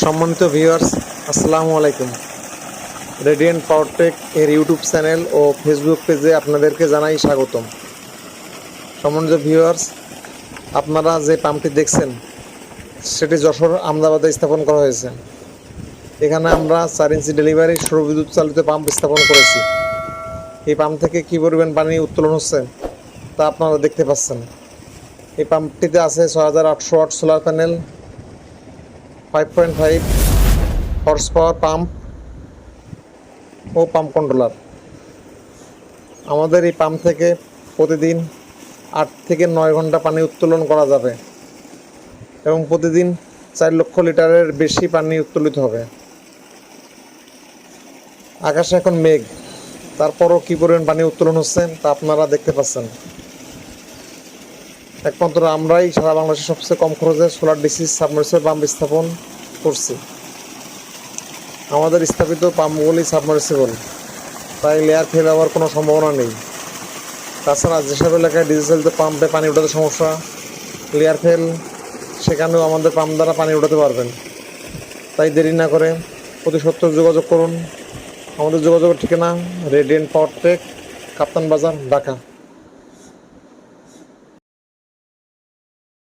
সম্মানিত ভিউয়ার্স, আসসালামু আলাইকুম। রেডিয়েন্ট পাওয়ারটেক এর ইউটিউব চ্যানেল ও ফেসবুক পেজে আপনাদেরকে জানাই স্বাগতম। সম্মানিত ভিউয়ার্স, আপনারা যে পাম্পটি দেখছেন সেটি যশোর আমদাবাদে স্থাপন করা হয়েছে। এখানে আমরা 4 ইঞ্চি ডেলিভারি সৌরবিদ্যুৎ চালিত পাম্প স্থাপন করেছি। এই পাম্প থেকে কী পরিমাণ পানি উত্তোলন হচ্ছে তা আপনারা দেখতে পাচ্ছেন। এই পাম্পটিতে আছে 6800 watt solar panel, 5.5 horse power pump ও পাম্প কন্ট্রোলার। আমাদের এই পাম্প থেকে প্রতিদিন 8 থেকে 9 ঘন্টা পানি উত্তোলন করা যাবে এবং প্রতিদিন 4 লক্ষ লিটারের বেশি পানি উত্তোলিত হবে। আকাশে এখন মেঘ, তারপরও কী পরিমাণ পানি উত্তোলন হচ্ছে তা আপনারা দেখতে পাচ্ছেন। একমাত্র আমরাই সারা বাংলাদেশে সবচেয়ে কম খরচে সোলার ডিসি সাবমার্সিবল পাম্প স্থাপন করছি। আমাদের স্থাপিত পাম্পগুলি সাবমার্সিবল, তাই লেয়ার ফেল হওয়ার কোনো সম্ভাবনা নেই। তাছাড়া যেসব এলাকায় ডিজেল চালিত পাম্পে পানি ওঠাতে সমস্যা, লেয়ার ফেল, সেখানেও আমাদের পাম্প দ্বারা পানি ওঠাতে পারবেন। তাই দেরি না করে অতি সত্বর যোগাযোগ করুন। আমাদের যোগাযোগের ঠিকানা রেডিয়েন্ট পাওয়ারটেক, কাপ্তান বাজার, ঢাকা।